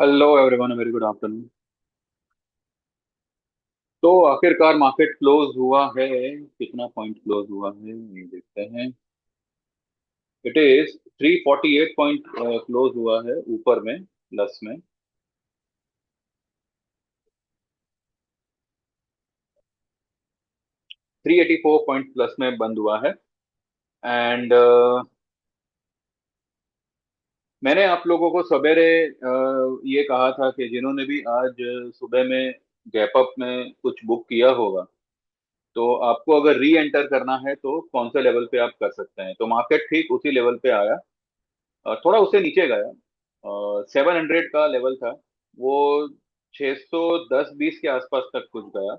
Hello everyone, very good afternoon. तो आखिरकार market close हुआ है। कितना पॉइंट क्लोज हुआ है ये देखते हैं। इट इज 348 पॉइंट क्लोज हुआ है ऊपर में, प्लस में। 384 पॉइंट प्लस में बंद हुआ है। एंड मैंने आप लोगों को सवेरे ये कहा था कि जिन्होंने भी आज सुबह में गैप अप में कुछ बुक किया होगा, तो आपको अगर री एंटर करना है तो कौन से लेवल पे आप कर सकते हैं। तो मार्केट ठीक उसी लेवल पे आया, थोड़ा उससे नीचे गया। 700 का लेवल था वो, 610-20 के आसपास तक कुछ गया।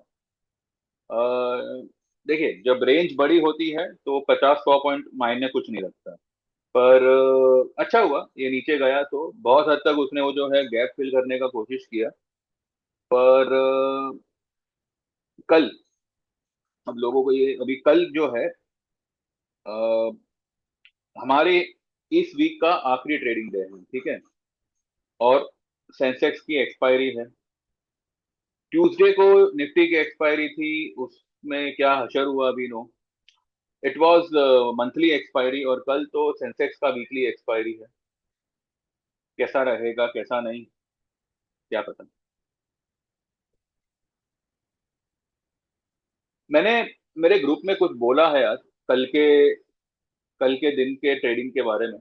अ, देखिए, जब रेंज बड़ी होती है तो 50-100 पॉइंट मायने कुछ नहीं रखता। पर अच्छा हुआ ये नीचे गया, तो बहुत हद तक उसने वो जो है गैप फिल करने का कोशिश किया। पर कल हम लोगों को ये अभी कल जो है, अ, हमारे इस वीक का आखिरी ट्रेडिंग डे है, ठीक है। और सेंसेक्स की एक्सपायरी है। ट्यूसडे को निफ्टी की एक्सपायरी थी, उसमें क्या हशर हुआ अभी no. It was monthly expiry, और कल तो सेंसेक्स का वीकली एक्सपायरी है। कैसा रहेगा कैसा नहीं, क्या पता। मैंने मेरे ग्रुप में कुछ बोला है आज, कल के कल के दिन के ट्रेडिंग के बारे में।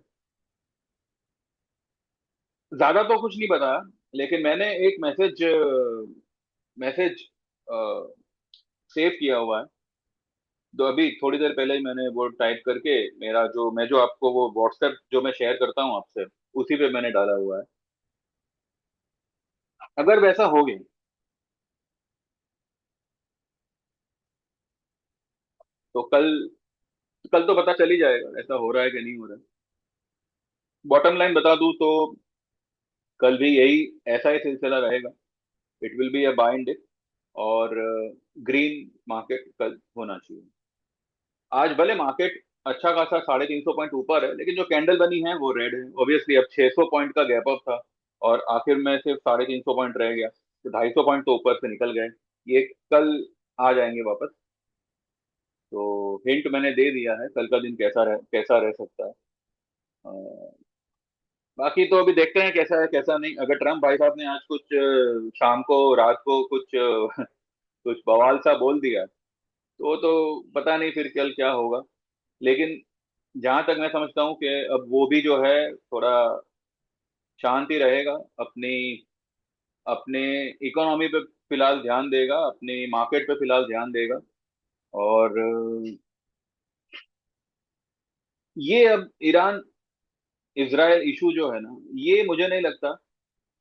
ज्यादा तो कुछ नहीं बताया, लेकिन मैंने एक मैसेज सेव किया हुआ है। तो अभी थोड़ी देर पहले ही मैंने वो टाइप करके, मेरा जो मैं जो आपको वो व्हाट्सएप जो मैं शेयर करता हूँ आपसे, उसी पे मैंने डाला हुआ है। अगर वैसा हो गया तो कल तो पता चल ही जाएगा ऐसा हो रहा है कि नहीं हो रहा है। बॉटम लाइन बता दूं तो कल भी यही ऐसा ही सिलसिला रहेगा। It will be a buy and dip, और ग्रीन मार्केट कल होना चाहिए। आज भले मार्केट अच्छा खासा 350 पॉइंट ऊपर है, लेकिन जो कैंडल बनी है वो रेड है। ऑब्वियसली अब 600 पॉइंट का गैप अप था, और आखिर में सिर्फ 350 पॉइंट रह गया, तो 250 पॉइंट तो ऊपर से निकल गए। ये कल आ जाएंगे वापस। तो हिंट मैंने दे दिया है, कल का दिन कैसा रह सकता है। अ, बाकी तो अभी देखते हैं कैसा है कैसा नहीं। अगर ट्रम्प भाई साहब ने आज कुछ शाम को रात को कुछ कुछ बवाल सा बोल दिया, तो पता नहीं फिर कल क्या होगा। लेकिन जहां तक मैं समझता हूँ कि अब वो भी जो है थोड़ा शांति रहेगा, अपनी अपने इकोनॉमी पे फिलहाल ध्यान देगा, अपनी मार्केट पे फिलहाल ध्यान देगा। और ये अब ईरान इजराइल इशू जो है ना, ये मुझे नहीं लगता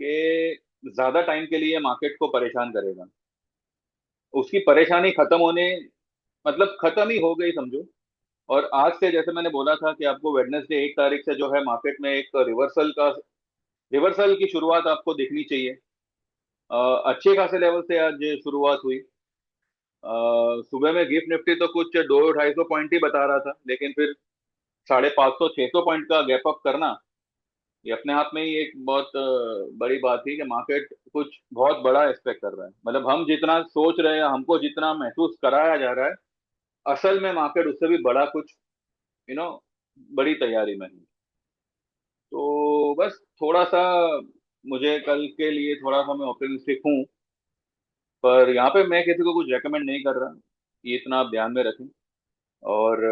कि ज्यादा टाइम के लिए मार्केट को परेशान करेगा। उसकी परेशानी खत्म होने, मतलब खत्म ही हो गई समझो। और आज से, जैसे मैंने बोला था कि आपको वेडनेसडे 1 तारीख से जो है मार्केट में एक रिवर्सल की शुरुआत आपको देखनी चाहिए। अच्छे खासे लेवल से आज शुरुआत हुई। सुबह में गिफ्ट निफ्टी तो कुछ 200-250 पॉइंट ही बता रहा था, लेकिन फिर 550-600 पॉइंट का गैप अप करना, ये अपने आप में ही एक बहुत बड़ी बात थी कि मार्केट कुछ बहुत बड़ा एक्सपेक्ट कर रहा है। मतलब हम जितना सोच रहे हैं, हमको जितना महसूस कराया जा रहा है, असल में मार्केट उससे भी बड़ा कुछ, यू नो बड़ी तैयारी में है। तो बस थोड़ा सा, मुझे कल के लिए थोड़ा सा मैं ऑप्टिमिस्टिक हूँ। पर यहाँ पे मैं किसी को कुछ रेकमेंड नहीं कर रहा, ये इतना आप ध्यान में रखें। और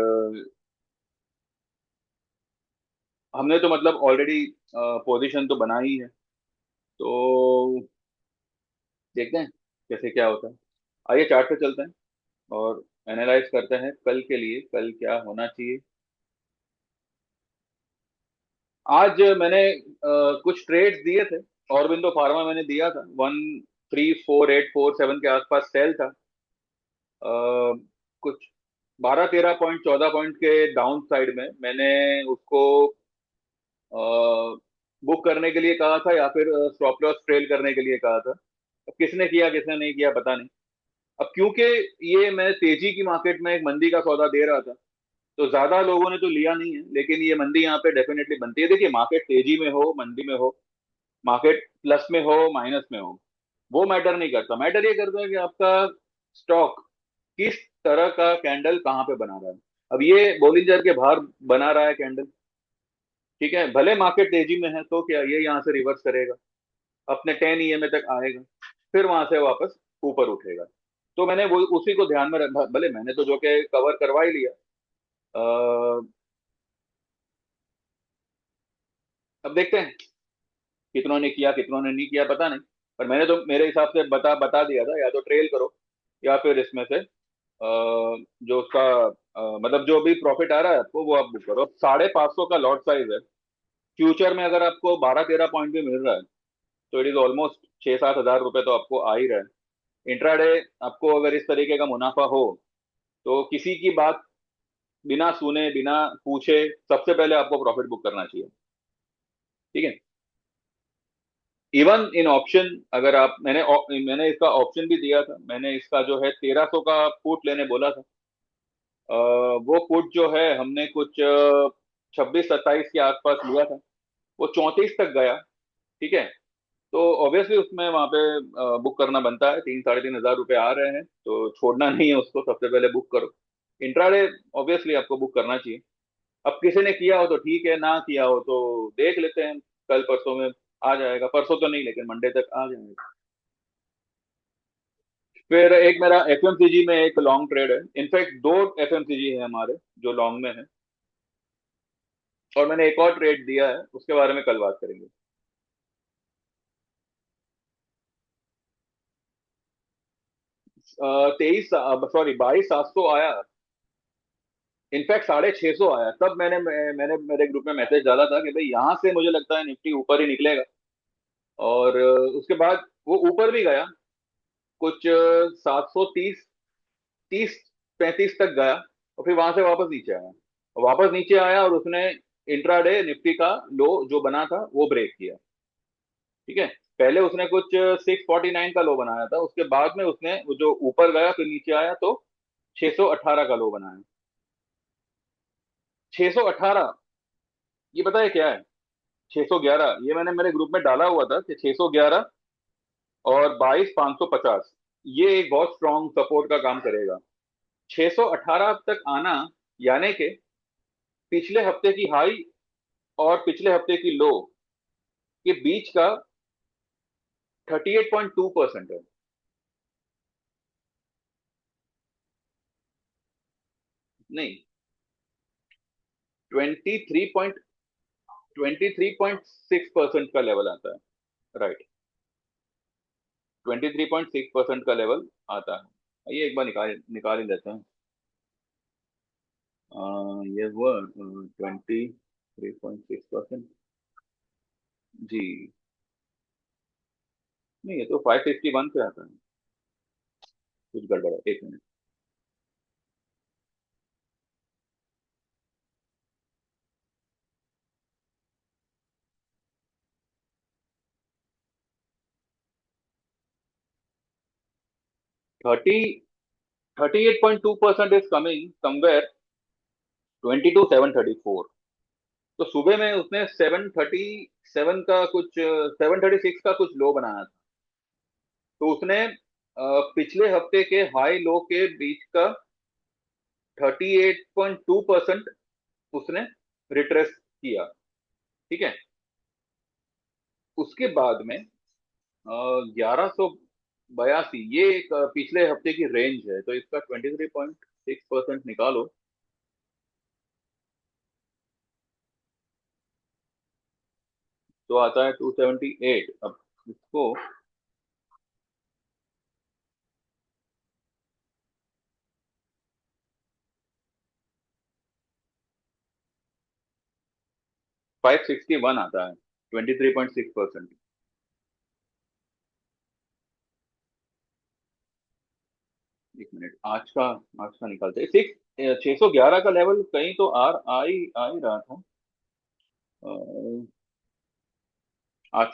हमने तो मतलब ऑलरेडी पोजीशन तो बना ही है। तो देखते हैं कैसे क्या होता है। आइए चार्ट पे चलते हैं और एनालाइज करते हैं कल के लिए कल क्या होना चाहिए। आज मैंने कुछ ट्रेड्स दिए थे। ऑरबिंदो फार्मा मैंने दिया था, 134847 के आसपास सेल था। कुछ 12-13 पॉइंट 14 पॉइंट के डाउन साइड में मैंने उसको बुक करने के लिए कहा था, या फिर स्टॉप लॉस ट्रेल करने के लिए कहा था। अब किसने किया किसने नहीं किया पता नहीं। अब क्योंकि ये मैं तेजी की मार्केट में एक मंदी का सौदा दे रहा था, तो ज्यादा लोगों ने तो लिया नहीं है, लेकिन ये मंदी यहाँ पे डेफिनेटली बनती है। देखिए, मार्केट तेजी में हो मंदी में हो, मार्केट प्लस में हो माइनस में हो, वो मैटर नहीं करता। मैटर ये करता है कि आपका स्टॉक किस तरह का कैंडल कहाँ पे बना रहा है। अब ये बोलिंजर के बाहर बना रहा है कैंडल, ठीक है, भले मार्केट तेजी में है तो क्या, ये यहाँ से रिवर्स करेगा, अपने 10 EMA तक आएगा, फिर वहां से वापस ऊपर उठेगा। तो मैंने वो उसी को ध्यान में रखा, भले मैंने तो जो कि कवर करवा ही लिया। अब देखते हैं कितनों ने किया कितनों ने नहीं किया, पता नहीं। पर मैंने तो मेरे हिसाब से बता बता दिया था, या तो ट्रेल करो या फिर इसमें से जो उसका मतलब जो भी प्रॉफिट आ रहा है आपको वो आप बुक करो। 550 का लॉट साइज है। फ्यूचर में अगर आपको 12-13 पॉइंट भी मिल रहा है तो इट इज ऑलमोस्ट 6-7 हज़ार रुपए तो आपको आ ही रहा है। इंट्राडे आपको अगर इस तरीके का मुनाफा हो तो किसी की बात बिना सुने बिना पूछे सबसे पहले आपको प्रॉफिट बुक करना चाहिए, ठीक है। इवन इन ऑप्शन, अगर आप मैंने इसका ऑप्शन भी दिया था, मैंने इसका जो है 1300 का पुट लेने बोला था। वो पुट जो है हमने कुछ 26-27 के आसपास लिया था, वो 34 तक गया, ठीक है। तो ऑब्वियसली उसमें वहां पे बुक करना बनता है, 3-3.5 हज़ार रुपए आ रहे हैं तो छोड़ना नहीं है उसको, सबसे पहले बुक करो। इंट्राडे ऑब्वियसली आपको बुक करना चाहिए। अब किसी ने किया हो तो ठीक है, ना किया हो तो देख लेते हैं, कल परसों में आ जाएगा, परसों तो नहीं लेकिन मंडे तक आ जाएगा। फिर एक मेरा एफएमसीजी में एक लॉन्ग ट्रेड है, इनफैक्ट दो एफएमसीजी है हमारे जो लॉन्ग में है, और मैंने एक और ट्रेड दिया है, उसके बारे में कल बात करेंगे। 22,700 आया, इनफैक्ट 650 आया, तब मैंने मेरे ग्रुप में मैसेज डाला था कि भाई यहाँ से मुझे लगता है निफ्टी ऊपर ही निकलेगा। और उसके बाद वो ऊपर भी गया, कुछ 730, 30-35 तक गया, और फिर वहां से वापस नीचे आया, वापस नीचे आया, और उसने इंट्राडे निफ्टी का लो जो बना था वो ब्रेक किया, ठीक है। पहले उसने कुछ 649 का लो बनाया था, उसके बाद में उसने वो जो ऊपर गया फिर नीचे आया तो 618 का लो बनाया। 618, ये पता है क्या है? 611, ये मैंने मेरे ग्रुप में डाला हुआ था कि 611 और 22,550 ये एक बहुत स्ट्रॉन्ग सपोर्ट का काम करेगा। 618 तक आना, यानी कि पिछले हफ्ते की हाई और पिछले हफ्ते की लो के बीच का 38.2% है। नहीं, 23.6% का लेवल आता है, राइट। 23.6% का लेवल आता है, ये एक बार निकाल निकाल ही लेते हैं। ये हुआ 23.6%। जी, नहीं, ये तो 561 पे आता है, कुछ गड़बड़ है, एक मिनट। 38.2% is coming somewhere 22,734। तो सुबह में उसने 737 का कुछ 736 का कुछ लो बनाया था, तो उसने पिछले हफ्ते के हाई लो के बीच का 38.2% उसने रिट्रेस किया, ठीक है। उसके बाद में 1182, ये एक पिछले हफ्ते की रेंज है, तो इसका 23.6% निकालो तो आता है 278। अब इसको 561 आता है, 23.6%। एक मिनट, आज का निकालते हैं। 611 का लेवल कहीं तो आ ही रहा था। अ, आज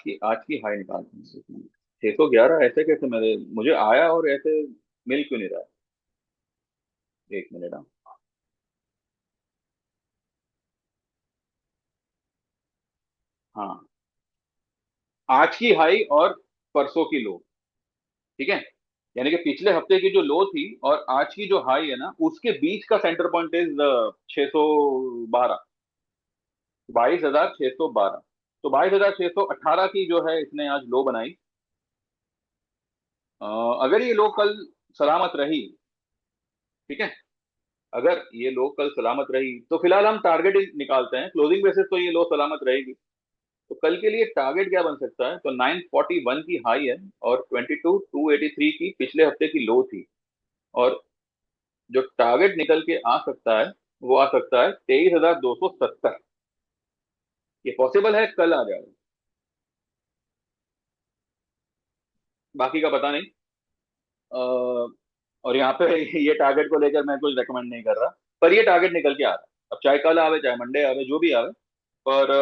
की हाई निकालते हैं। 611 ऐसे कैसे मेरे मुझे आया और ऐसे मिल क्यों नहीं रहा है? एक मिनट, हाँ। हाँ, आज की हाई और परसों की लो, ठीक है। यानी कि पिछले हफ्ते की जो लो थी और आज की जो हाई है ना, उसके बीच का सेंटर पॉइंट इज 612, 22,612। तो 22,618 की जो है इसने आज लो बनाई। अ, अगर ये लो कल सलामत रही, ठीक है, अगर ये लो कल सलामत रही तो फिलहाल हम टारगेट निकालते हैं, क्लोजिंग बेसिस तो ये लो सलामत रहेगी। तो कल के लिए टारगेट क्या बन सकता है, तो 941 की हाई है और 22,283 की पिछले हफ्ते की लो थी। और जो टारगेट निकल के आ सकता है वो आ सकता है 23,270। ये पॉसिबल है, कल आ जाएगा, बाकी का पता नहीं। और यहाँ पे ये टारगेट को लेकर मैं कुछ रेकमेंड नहीं कर रहा, पर ये टारगेट निकल के आ रहा है। अब चाहे कल आवे चाहे मंडे आवे जो भी आवे, पर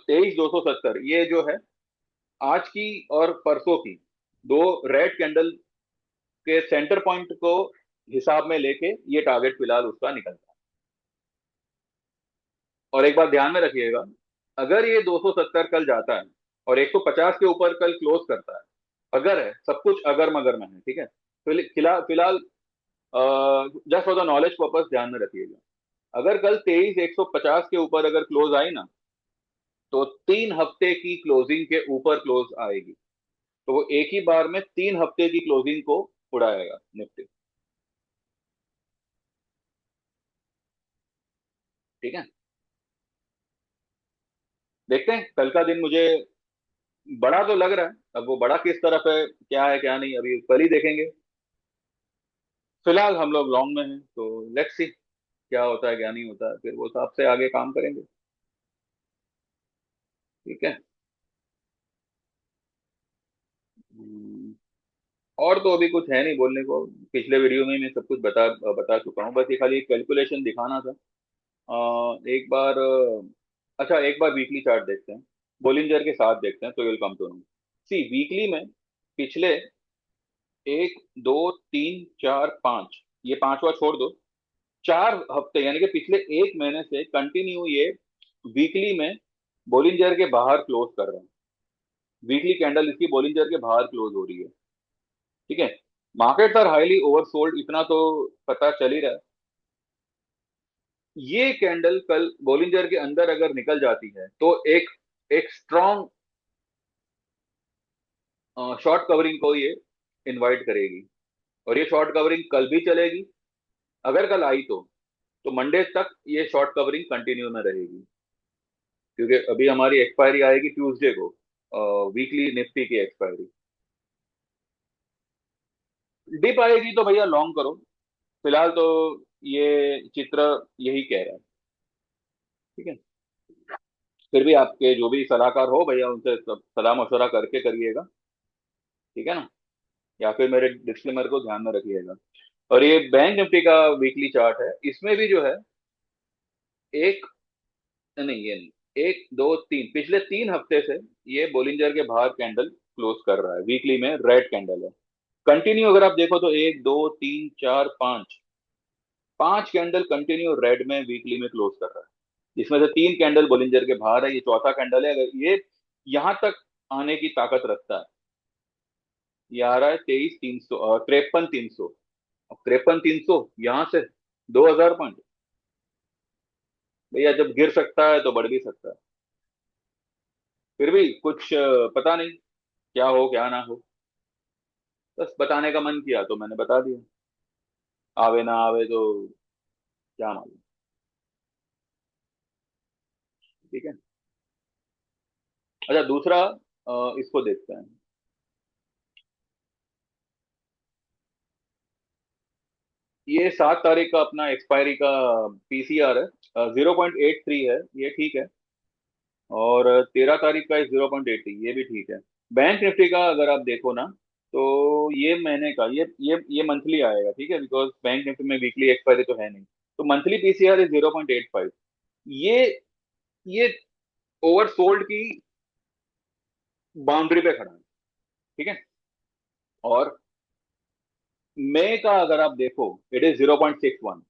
23,270 ये जो है आज की और परसों की दो रेड कैंडल के सेंटर पॉइंट को हिसाब में लेके ये टारगेट फिलहाल उसका निकलता है। और एक बात ध्यान में रखिएगा, अगर ये 270 कल जाता है और 150 के ऊपर कल क्लोज करता है, अगर है, सब कुछ अगर मगर में है, ठीक है, फिलहाल फिलहाल just for the knowledge purpose ध्यान में रखिएगा, अगर कल 23,150 के ऊपर अगर क्लोज आई ना, तो 3 हफ्ते की क्लोजिंग के ऊपर क्लोज आएगी। तो वो एक ही बार में 3 हफ्ते की क्लोजिंग को उड़ाएगा निफ्टी, ठीक है। देखते हैं कल का दिन, मुझे बड़ा तो लग रहा है, अब वो बड़ा किस तरफ है क्या नहीं, अभी कल ही देखेंगे। फिलहाल हम लोग लॉन्ग में हैं, तो लेट्स सी क्या होता है क्या नहीं होता है, फिर वो हिसाब से आगे काम करेंगे, ठीक है। हम्म, और तो अभी कुछ है नहीं बोलने को, पिछले वीडियो में मैं सब कुछ बता बता चुका हूँ, बस ये खाली कैलकुलेशन दिखाना था। एक बार अच्छा, एक बार वीकली चार्ट देखते हैं, बोलिंजर के साथ देखते हैं, तो will come to know. See weekly में पिछले 1, 2, 3, 4, 5, ये पांचवा छोड़ दो, 4 हफ्ते यानी कि पिछले एक महीने से कंटिन्यू ये वीकली में बोलिंजर के बाहर क्लोज कर रहे हैं। वीकली कैंडल इसकी बोलिंजर के बाहर क्लोज हो रही है, ठीक है। मार्केट्स आर हाईली ओवरसोल्ड, इतना तो पता चल ही रहा है। ये कैंडल कल बोलिंजर के अंदर अगर निकल जाती है तो एक एक स्ट्रॉन्ग शॉर्ट कवरिंग को ये इनवाइट करेगी, और ये शॉर्ट कवरिंग कल भी चलेगी। अगर कल आई तो मंडे तक ये शॉर्ट कवरिंग कंटिन्यू में रहेगी, क्योंकि अभी हमारी एक्सपायरी आएगी ट्यूसडे को, वीकली निफ्टी की एक्सपायरी। डिप आएगी तो भैया लॉन्ग करो, फिलहाल तो ये चित्र यही कह रहा है, ठीक है। फिर भी आपके जो भी सलाहकार हो भैया, उनसे सब सलाह मशवरा करके करिएगा, ठीक है ना, या फिर मेरे डिस्क्लेमर को ध्यान में रखिएगा। और ये बैंक निफ्टी का वीकली चार्ट है, इसमें भी जो है एक, नहीं ये नहीं, 1, 2, 3, पिछले 3 हफ्ते से ये बोलिंजर के बाहर कैंडल क्लोज कर रहा है, वीकली में रेड कैंडल है। कंटिन्यू अगर आप देखो तो 1, 2, 3, 4, 5, 5 कैंडल कंटिन्यू रेड में वीकली में क्लोज कर रहा है, जिसमें से 3 कैंडल बोलिंजर के बाहर है, ये चौथा कैंडल है। अगर ये यहां तक आने की ताकत रखता है, ये आ रहा है 23,300, 53,300। अब 53,300 यहां से 2,000 पॉइंट, भैया जब गिर सकता है तो बढ़ भी सकता है। फिर भी कुछ पता नहीं क्या हो क्या ना हो, बस बताने का मन किया तो मैंने बता दिया, आवे ना आवे तो क्या मालूम, ठीक है। अच्छा दूसरा, इसको देखते हैं। ये 7 तारीख का अपना एक्सपायरी का पीसीआर है, 0.83 है, ये ठीक है। और 13 तारीख का 0.80, ये भी ठीक है। बैंक निफ्टी का अगर आप देखो ना, तो ये महीने का, ये मंथली आएगा, ठीक है, बिकॉज बैंक निफ्टी में वीकली एक्सपायरी तो है नहीं। तो मंथली पीसीआर इज 0.85। ये ये ओवरसोल्ड की बाउंड्री पे खड़ा है, ठीक है। और मई का अगर आप देखो, it is 0.61।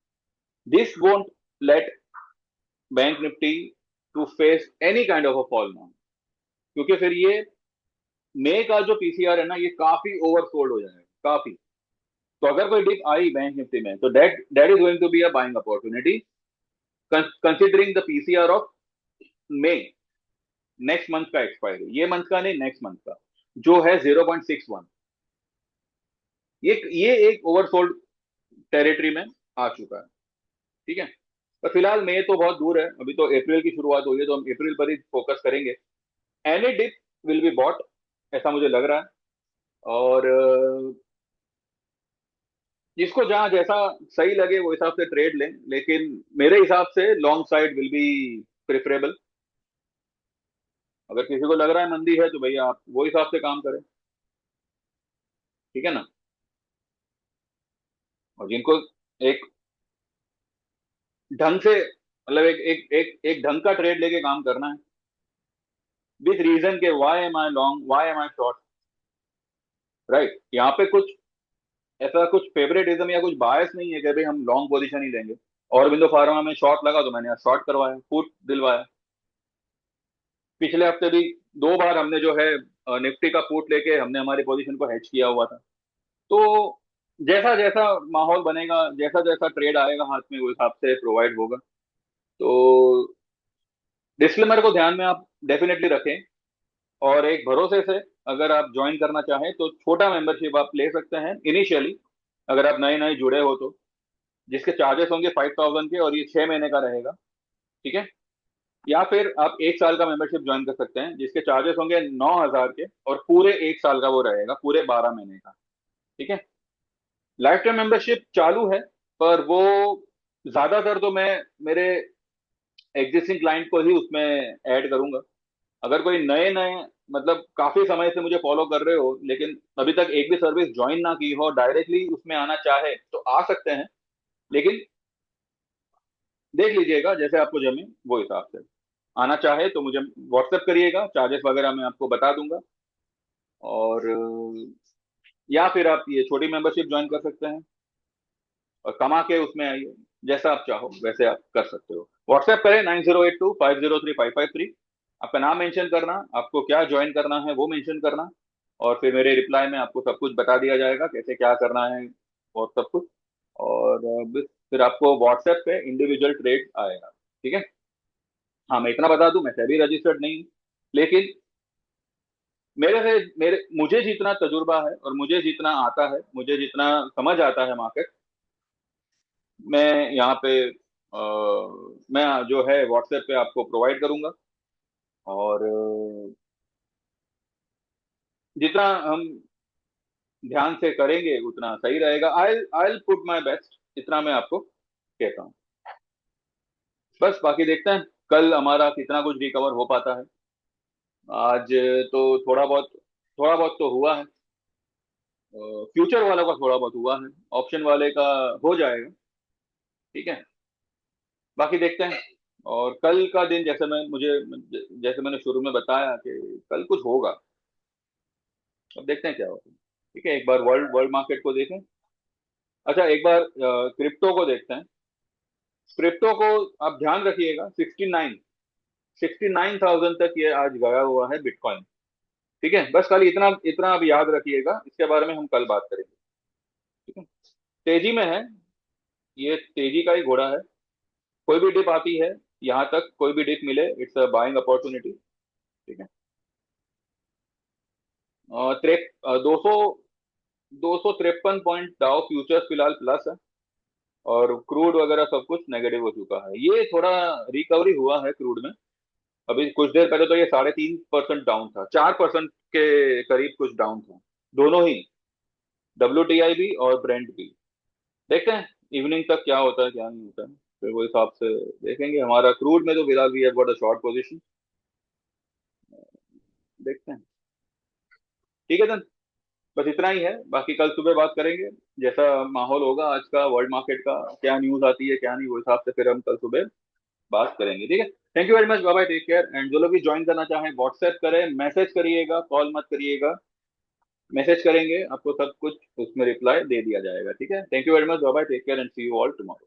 This won't let bank Nifty to face any kind of a fall now, क्योंकि फिर ये मई का जो पीसीआर है ना, ये काफी ओवरसोल्ड हो जाएगा काफी। तो अगर कोई डिप आई बैंक निफ्टी में, तो that that is going to be a buying opportunity, considering the PCR of May, next month का एक्सपायरी, ये मंथ का नहीं, नेक्स्ट मंथ का, जो है 0.61। ये एक ओवरसोल्ड टेरिटरी में आ चुका है। ठीक है। तो फिलहाल मई तो बहुत दूर है, अभी तो अप्रैल की शुरुआत हुई है, तो हम अप्रैल पर ही फोकस करेंगे। Any dip will be bought, ऐसा मुझे लग रहा है। और जिसको जहां जैसा सही लगे वो हिसाब से ट्रेड लें, लेकिन मेरे हिसाब से long side will be preferable. अगर किसी को लग रहा है मंदी है, तो भैया आप वो हिसाब से काम करें। ठीक है ना। और जिनको एक ढंग से, मतलब एक ढंग का ट्रेड लेके काम करना है, विथ रीजन के why am I long, why am I short, right. यहाँ पे कुछ ऐसा कुछ फेवरेटिज्म या कुछ बायस नहीं है कि भाई हम लॉन्ग पोजीशन ही लेंगे। और बिंदु फार्मा में शॉर्ट लगा तो मैंने शॉर्ट करवाया, पुट दिलवाया। पिछले हफ्ते भी 2 बार हमने जो है निफ्टी का पुट लेके हमने हमारी पोजीशन को हेज किया हुआ था। तो जैसा जैसा माहौल बनेगा, जैसा जैसा ट्रेड आएगा हाथ में, उस हिसाब से प्रोवाइड होगा। तो डिस्क्लेमर को ध्यान में आप डेफिनेटली रखें। और एक भरोसे से, अगर आप ज्वाइन करना चाहें तो छोटा मेंबरशिप आप ले सकते हैं इनिशियली, अगर आप नए नए जुड़े हो तो, जिसके चार्जेस होंगे 5,000 के, और ये 6 महीने का रहेगा। ठीक है। या फिर आप 1 साल का मेंबरशिप ज्वाइन कर सकते हैं, जिसके चार्जेस होंगे 9,000 के, और पूरे 1 साल का वो रहेगा, पूरे 12 महीने का। ठीक है। लाइफ टाइम मेंबरशिप चालू है, पर वो ज्यादातर तो मैं मेरे एग्जिस्टिंग क्लाइंट को ही उसमें ऐड करूंगा। अगर कोई नए नए, मतलब काफी समय से मुझे फॉलो कर रहे हो लेकिन अभी तक एक भी सर्विस ज्वाइन ना की हो, डायरेक्टली उसमें आना चाहे तो आ सकते हैं। लेकिन देख लीजिएगा जैसे आपको जमे वो हिसाब से। आना चाहे तो मुझे व्हाट्सएप करिएगा, चार्जेस वगैरह मैं आपको बता दूंगा। और या फिर आप ये छोटी मेंबरशिप ज्वाइन कर सकते हैं और कमा के उसमें आइए। जैसा आप चाहो वैसे आप कर सकते हो। व्हाट्सएप करें 9082503553। आपका नाम मेंशन करना, आपको क्या ज्वाइन करना है वो मेंशन करना, और फिर मेरे रिप्लाई में आपको सब कुछ बता दिया जाएगा कैसे क्या करना है और सब कुछ। और फिर आपको व्हाट्सएप पे इंडिविजुअल ट्रेड आएगा। ठीक है। हाँ, मैं इतना बता दूं, मैं सेबी रजिस्टर्ड नहीं हूं, लेकिन मेरे मुझे जितना तजुर्बा है और मुझे जितना आता है, मुझे जितना समझ आता है मार्केट, मैं यहाँ पे मैं जो है व्हाट्सएप पे आपको प्रोवाइड करूंगा। और जितना हम ध्यान से करेंगे उतना सही रहेगा। आई पुट माय बेस्ट, इतना मैं आपको कहता हूँ। बस बाकी देखते हैं कल हमारा कितना कुछ रिकवर हो पाता है। आज तो थोड़ा बहुत तो हुआ है। फ्यूचर वालों का थोड़ा बहुत हुआ है, ऑप्शन वाले का हो जाएगा। ठीक है। बाकी देखते हैं। और कल का दिन, जैसे मैंने शुरू में बताया कि कल कुछ होगा। अब देखते हैं क्या होता है। ठीक है, एक बार वर्ल्ड वर्ल्ड मार्केट को देखें। अच्छा, एक बार क्रिप्टो को देखते हैं। क्रिप्टो को आप ध्यान रखिएगा, 69,000 तक ये आज गया हुआ है बिटकॉइन। ठीक है, बस खाली इतना इतना आप याद रखिएगा, इसके बारे में हम कल बात करेंगे। ठीक है। तेजी में है, ये तेजी का ही घोड़ा है। कोई भी डिप आती है, यहाँ तक कोई भी डिप मिले, इट्स अ बाइंग अपॉर्चुनिटी। ठीक है। दो सौ 253 पॉइंट डाउ फ्यूचर्स फिलहाल प्लस है, और क्रूड वगैरह सब कुछ नेगेटिव हो चुका है। ये थोड़ा रिकवरी हुआ है क्रूड में। अभी कुछ देर पहले तो ये 3.5% डाउन था, 4% के करीब कुछ डाउन था, दोनों ही, WTI भी और ब्रेंट भी। देखते हैं इवनिंग तक क्या होता है क्या नहीं होता है, फिर वो हिसाब से देखेंगे। हमारा क्रूड में तो फिलहाल we have got a short position. देखते हैं। ठीक है धन, बस इतना ही है। बाकी कल सुबह बात करेंगे, जैसा माहौल होगा आज का वर्ल्ड मार्केट का, क्या न्यूज आती है क्या नहीं, वो हिसाब से फिर हम कल सुबह बात करेंगे। ठीक है। Thank you very much, bye bye, take care. And जो लोग भी ज्वाइन करना चाहें व्हाट्सएप करें, मैसेज करिएगा, कॉल मत करिएगा। मैसेज करेंगे, आपको सब कुछ उसमें रिप्लाई दे दिया जाएगा। ठीक है। Thank you very much, bye bye, take care and see you all tomorrow.